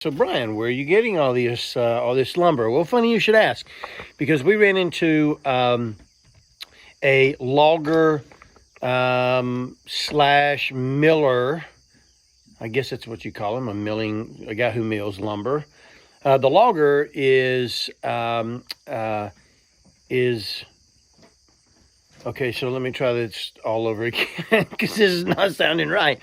So Brian, where are you getting all this lumber? Well, funny you should ask, because we ran into a logger slash miller. I guess that's what you call him, a guy who mills lumber. The logger is okay. So let me try this all over again because this is not sounding right.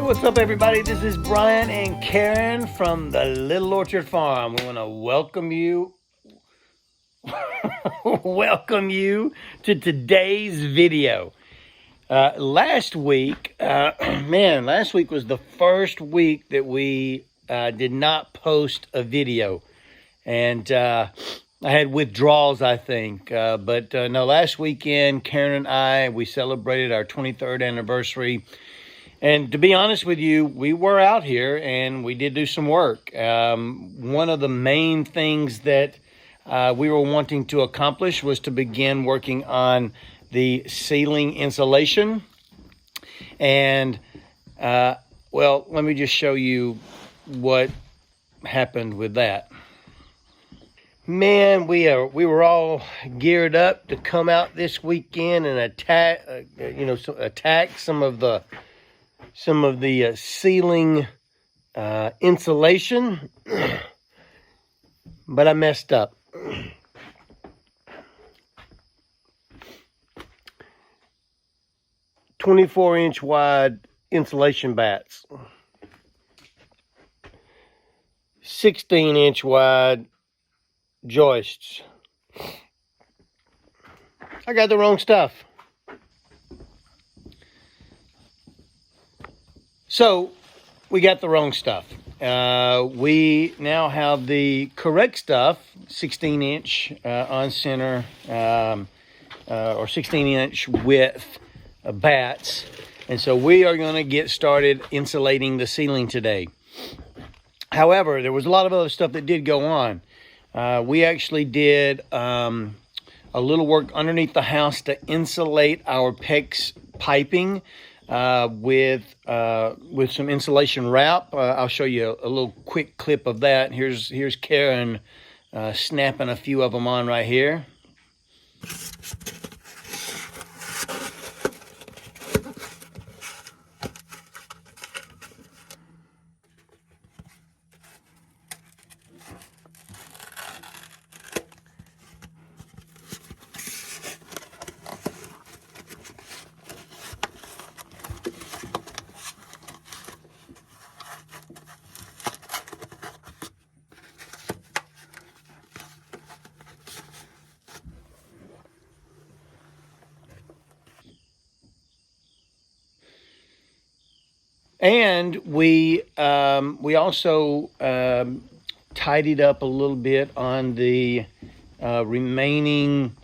What's up, everybody? This is Brian and Karen from the Little Orchard Farm. We want to welcome you to today's video. Last week was the first week that we did not post a video, and I had withdrawals, I think. But no, last weekend, Karen and we celebrated our 23rd anniversary. And to be honest with you, we were out here and we did do some work. One of the main things that we were wanting to accomplish was to begin working on the ceiling insulation. And, well, let me just show you what happened with that. Man, we were all geared up to come out this weekend and attack some of the ceiling insulation, but I messed up. "24-inch wide insulation bats, 16-inch wide joists. I got the wrong stuff. So we got the wrong stuff. We now have the correct stuff, 16-inch on center or 16-inch width bats. And so we are going to get started insulating the ceiling today. However, there was a lot of other stuff that did go on. We actually did a little work underneath the house to insulate our PEX piping with some insulation wrap. I'll show you a little quick clip of that. Here's Karen snapping a few of them on right here. And we also tidied up a little bit on the remaining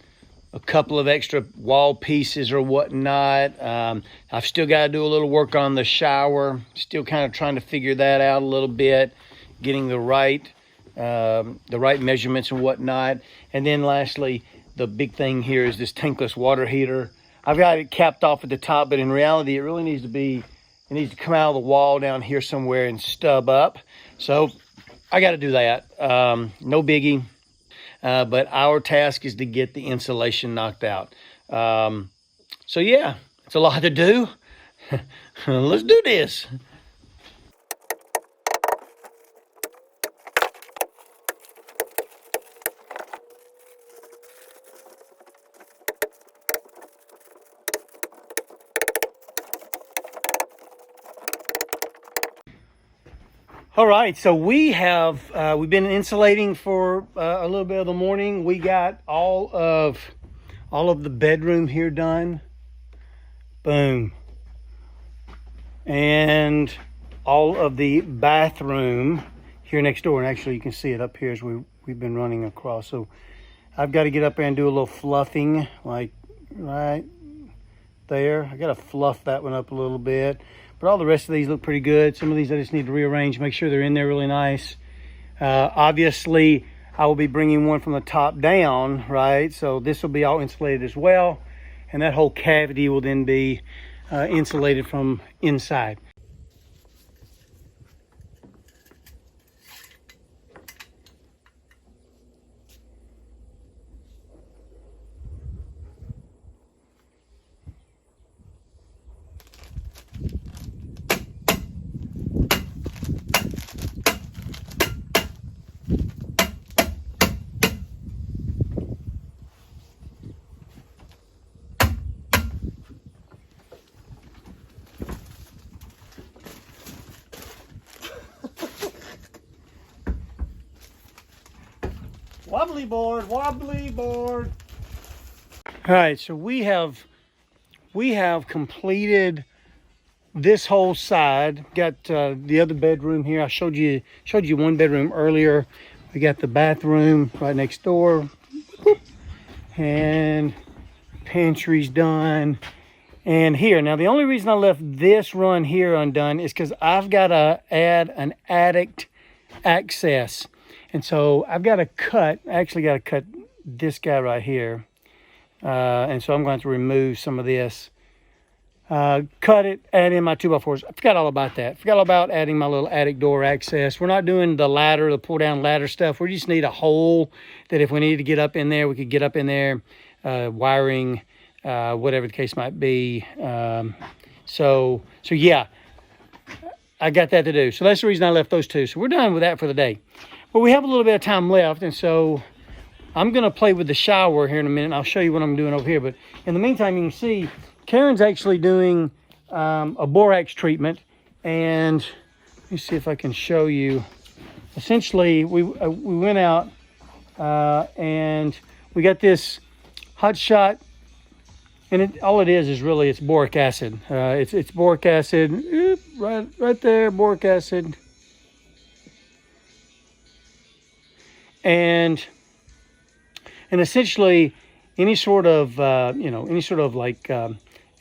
a couple of extra wall pieces or whatnot. I've still got to do a little work on the shower. Still kind of trying to figure that out a little bit, getting the right measurements and whatnot. And then lastly, the big thing here is this tankless water heater. I've got it capped off at the top, but in reality, it really needs to come out of the wall down here somewhere and stub up. So I got to do that. No biggie. But our task is to get the insulation knocked out. So yeah, it's a lot to do. Let's do this. All right, so we've been insulating for a little bit of the morning. We got all of the bedroom here done. Boom. And all of the bathroom here next door. And actually you can see it up here as we've been running across. So I've got to get up there and do a little fluffing, like right there. I got to fluff that one up a little bit. But all the rest of these look pretty good. Some of these I just need to rearrange, make sure they're in there really nice. Obviously, I will be bringing one from the top down, right? So this will be all insulated as well. And that whole cavity will then be insulated from inside. Wobbly board, wobbly board. All right, so we have completed this whole side. Got the other bedroom here. I showed you one bedroom earlier. We got the bathroom right next door, and pantry's done. And here, now the only reason I left this run here undone is because I've got to add an attic access. And so I've got to cut, this guy right here. And so I'm going to remove some of this. Cut it, add in my 2x4s. I forgot all about that. Forgot all about adding my little attic door access. We're not doing the ladder, the pull down ladder stuff. We just need a hole that if we needed to get up in there, we could get up in there, wiring, whatever the case might be. So yeah, I got that to do. So that's the reason I left those two. So we're done with that for the day. But we have a little bit of time left, and so I'm going to play with the shower here in a minute. I'll show you what I'm doing over here. But in the meantime, you can see Karen's actually doing a borax treatment. And let me see if I can show you. Essentially, we went out and we got this hot shot. And all it is really it's boric acid. It's boric acid, right there, boric acid. And essentially any sort of like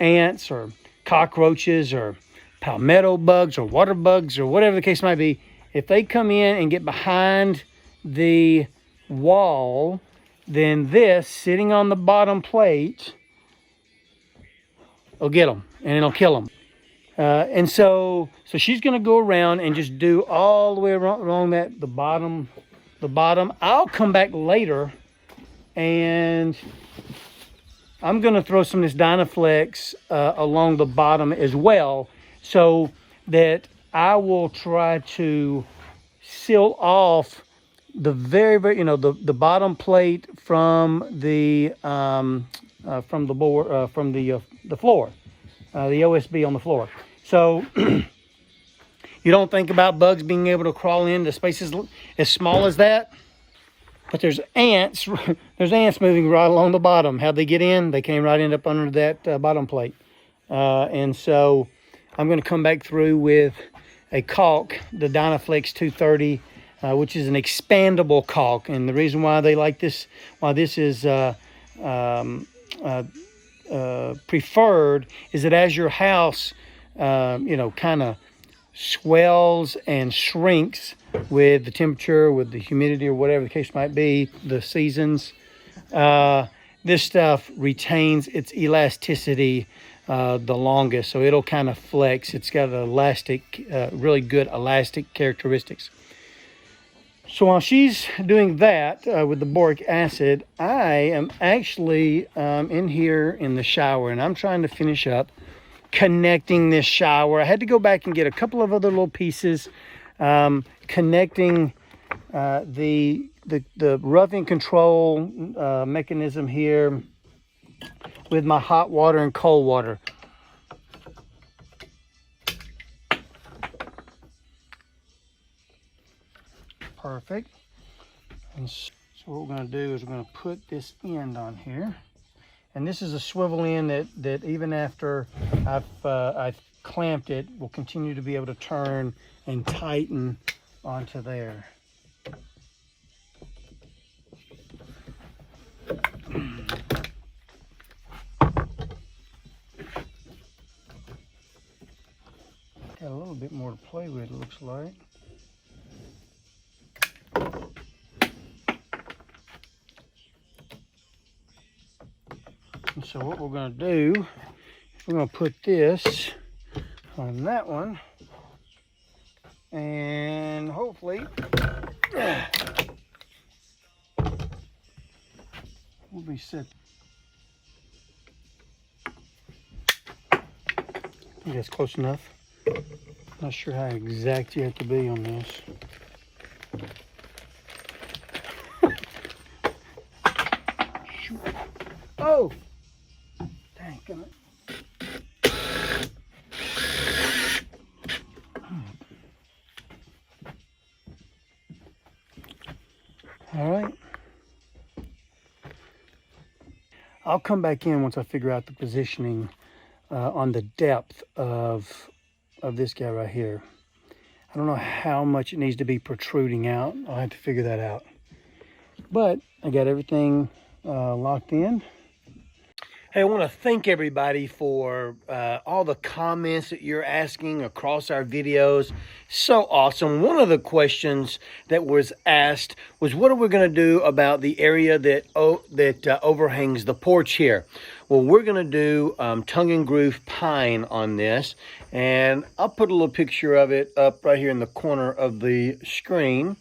ants or cockroaches or palmetto bugs or water bugs or whatever the case might be, if they come in and get behind the wall, then this sitting on the bottom plate will get them and it'll kill them. And so she's going to go around and just do all the way along the bottom. I'll come back later and I'm going to throw some of this Dynaflex along the bottom as well, so that I will try to seal off the very the bottom plate from the floor, the OSB on the floor. So you don't think about bugs being able to crawl into spaces as small as that, but there's ants. There's ants moving right along the bottom. How'd they get in? They came right up under that bottom plate. And so I'm going to come back through with a caulk, the Dynaflex 230, which is an expandable caulk. And the reason why they like this, why this is preferred, is that as your house, kind of swells and shrinks with the temperature, with the humidity, or whatever the case might be, the seasons, this stuff retains its elasticity the longest, so it'll kind of flex. It's got elastic, really good elastic characteristics. So while she's doing that with the boric acid, I am actually in here in the shower, and I'm trying to finish up connecting this shower. I had to go back and get a couple of other little pieces, connecting the roughing control mechanism here with my hot water and cold water. Perfect. And so what we're going to do is we're going to put this end on here. And this is a swivel end that even after I've clamped it, will continue to be able to turn and tighten onto there. Got a little bit more to play with, it looks like. And so what we're going to do, we're going to put this on that one, and hopefully we'll be set. I think that's close enough. Not sure how exact you have to be on this. Oh! Dang it. All right. I'll come back in once I figure out the positioning on the depth of this guy right here. I don't know how much it needs to be protruding out. I'll have to figure that out. But I got everything locked in. Hey, I want to thank everybody for all the comments that you're asking across our videos. So awesome. One of the questions that was asked was, what are we going to do about the area that overhangs the porch here? Well, we're going to do tongue and groove pine on this, and I'll put a little picture of it up right here in the corner of the screen.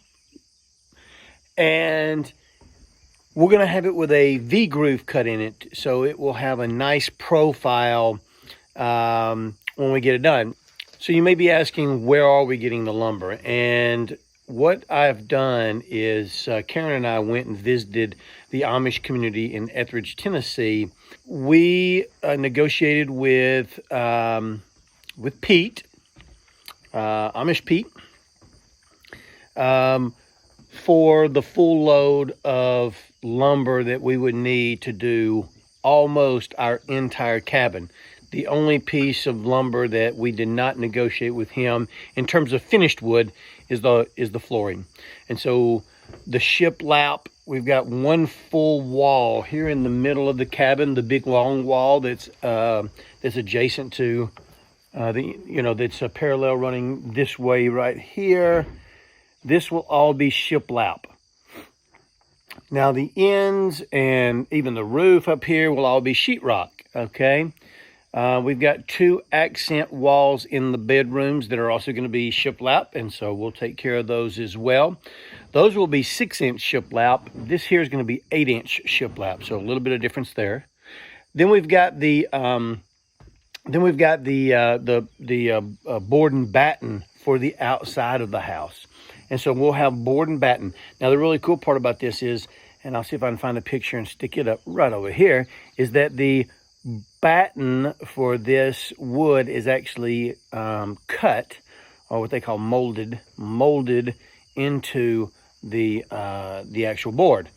And we're going to have it with a V-groove cut in it, so it will have a nice profile when we get it done. So you may be asking, where are we getting the lumber? And what I've done is Karen and I went and visited the Amish community in Etheridge, Tennessee. We negotiated with Pete, Amish Pete, for the full load of lumber that we would need to do almost our entire cabin. The only piece of lumber that we did not negotiate with him in terms of finished wood is the flooring. And so the shiplap, we've got one full wall here in the middle of the cabin, the big long wall that's adjacent to that's a parallel running this way right here. This will all be shiplap. Now the ends and even the roof up here will all be sheetrock, okay? We've got 2 accent walls in the bedrooms that are also going to be shiplap, and so we'll take care of those as well. Those will be 6-inch shiplap. This here is going to be 8-inch shiplap, so a little bit of difference there. Then we've got the board and batten for the outside of the house. And so we'll have board and batten. Now, the really cool part about this is, and I'll see if I can find a picture and stick it up right over here, is that the batten for this wood is actually cut, or what they call molded into the actual board.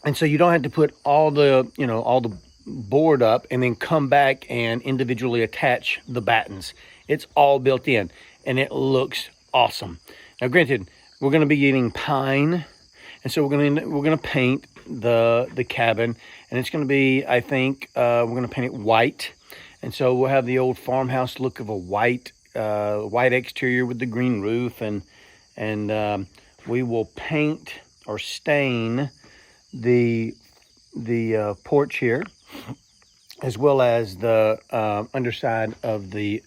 And so you don't have to put all the board up and then come back and individually attach the battens. It's all built in, and it looks awesome. Now, granted, we're going to be getting pine, and so we're going to paint the cabin, and it's going to be, I think, we're going to paint it white, and so we'll have the old farmhouse look of a white exterior with the green roof, and we will paint or stain the porch here, as well as the underside of the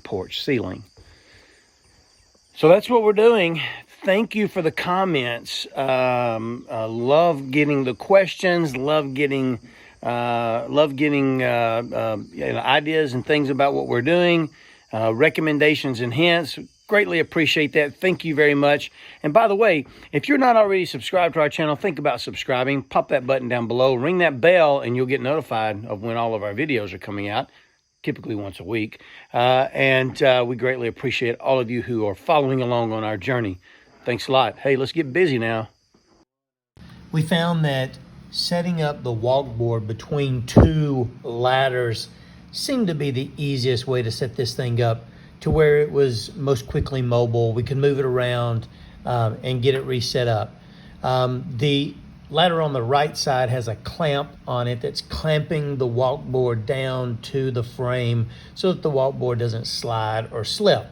porch ceiling. So that's what we're doing. Thank you for the comments. Love getting the questions. Love getting ideas and things about what we're doing. Recommendations and hints. Greatly appreciate that. Thank you very much. And by the way, if you're not already subscribed to our channel, think about subscribing. Pop that button down below. Ring that bell, and you'll get notified of when all of our videos are coming out. Typically once a week. We greatly appreciate all of you who are following along on our journey. Thanks a lot. Hey, let's get busy now. We found that setting up the walkboard between 2 ladders seemed to be the easiest way to set this thing up to where it was most quickly mobile. We could move it around and get it reset up. The ladder on the right side has a clamp on it that's clamping the walkboard down to the frame so that the walkboard doesn't slide or slip.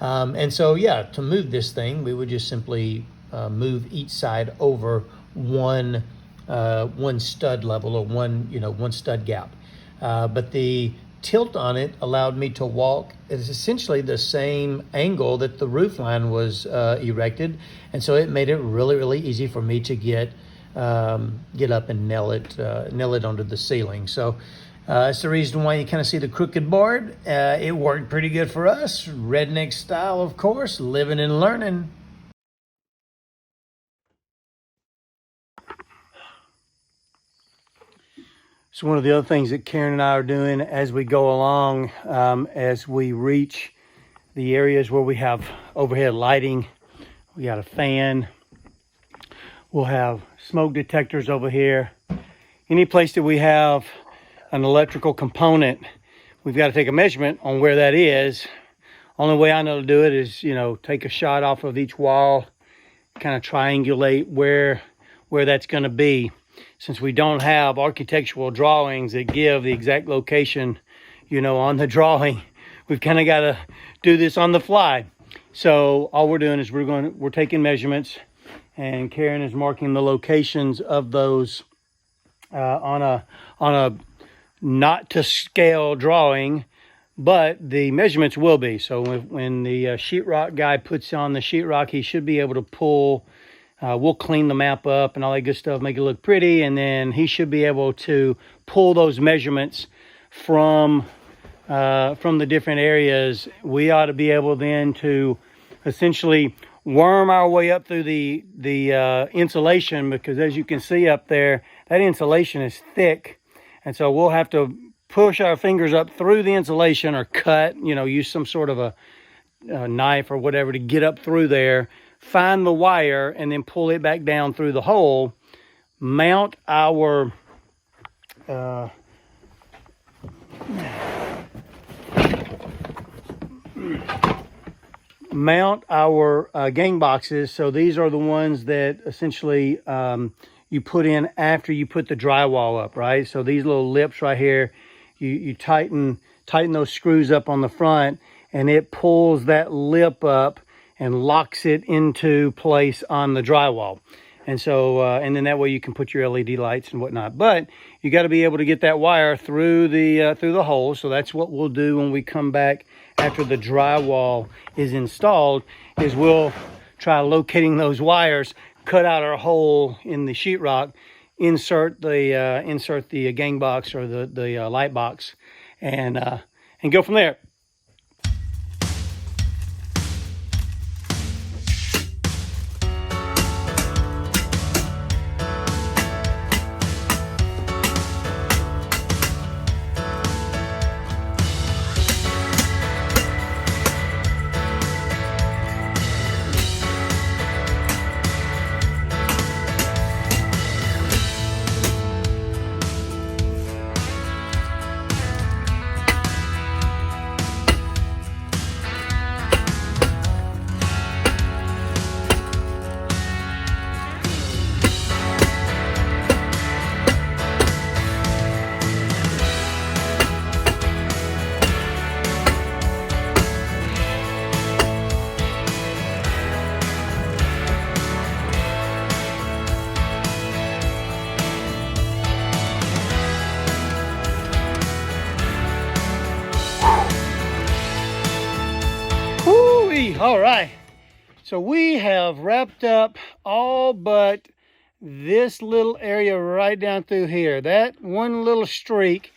And so, yeah, to move this thing, we would just simply move each side over one one stud level, or one stud gap. But the tilt on it allowed me to walk at essentially the same angle that the roof line was erected, and so it made it really, really easy for me to get up and nail it onto the ceiling. So that's the reason why you kind of see the crooked board. It worked pretty good for us, redneck style, of course, living and learning. So one of the other things that Karen and I are doing as we go along, as we reach the areas where we have overhead lighting, we got a fan, we'll have smoke detectors over here. Any place that we have an electrical component, we've got to take a measurement on where that is. Only way I know to do it is, take a shot off of each wall, kind of triangulate where that's going to be. Since we don't have architectural drawings that give the exact location, on the drawing, we've kind of got to do this on the fly. So all we're doing is we're taking measurements, and Karen is marking the locations of those on a not to scale drawing, but the measurements will be. So when the sheetrock guy puts on the sheetrock, he should be able to pull. We'll clean the map up and all that good stuff, make it look pretty, and then he should be able to pull those measurements from the different areas. We ought to be able then to essentially worm our way up through the insulation, because as you can see up there, that insulation is thick, and so we'll have to push our fingers up through the insulation, or cut, use some sort of a knife or whatever to get up through there, find the wire, and then pull it back down through the hole, mount our gang boxes. So these are the ones that essentially you put in after you put the drywall up, right? So these little lips right here, you tighten those screws up on the front, and it pulls that lip up and locks it into place on the drywall. And so, and then that way you can put your LED lights and whatnot. But you got to be able to get that wire through the hole. So that's what we'll do when we come back after the drywall is installed, is we'll try locating those wires, cut out our hole in the sheetrock, insert the gang box or the light box, and go from there. All right, so we have wrapped up all but this little area right down through here. That one little streak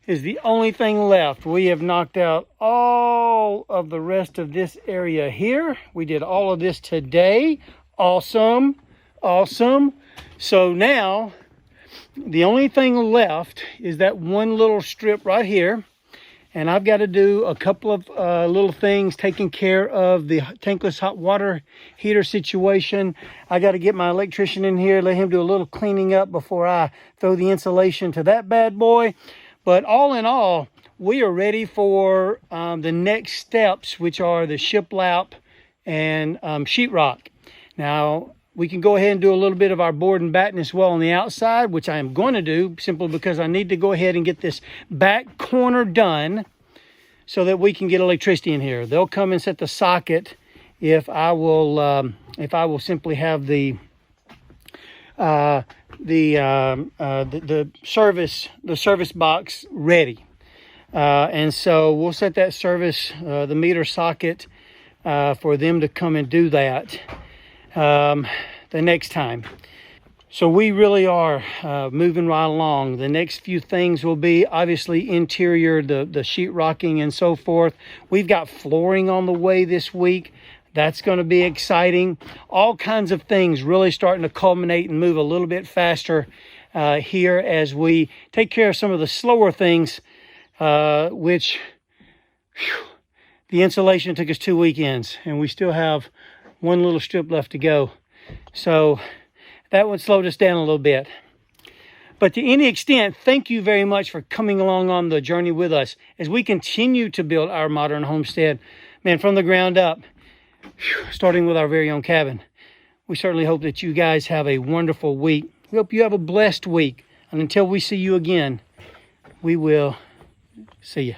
is the only thing left. We have knocked out all of the rest of this area here. We did all of this today. Awesome, awesome. So now the only thing left is that one little strip right here. And I've got to do a couple of little things, taking care of the tankless hot water heater situation. I got to get my electrician in here, let him do a little cleaning up before I throw the insulation to that bad boy. But all in all, we are ready for the next steps, which are the shiplap and sheetrock. Now, we can go ahead and do a little bit of our board and batten as well on the outside, which I am going to do simply because I need to go ahead and get this back corner done so that we can get electricity in here. They'll come and set the socket if I will simply have the the service box ready. And so we'll set that service, the meter socket, for them to come and do that the next time. So we really are moving right along. The next few things will be obviously interior, the sheetrocking and so forth. We've got flooring on the way this week. That's going to be exciting. All kinds of things really starting to culminate and move a little bit faster here as we take care of some of the slower things, which the insulation took us 2 weekends, and we still have one little strip left to go. So that one slowed us down a little bit. But to any extent, thank you very much for coming along on the journey with us as we continue to build our modern homestead, man, from the ground up, starting with our very own cabin. We certainly hope that you guys have a wonderful week. We hope you have a blessed week. And until we see you again, we will see you.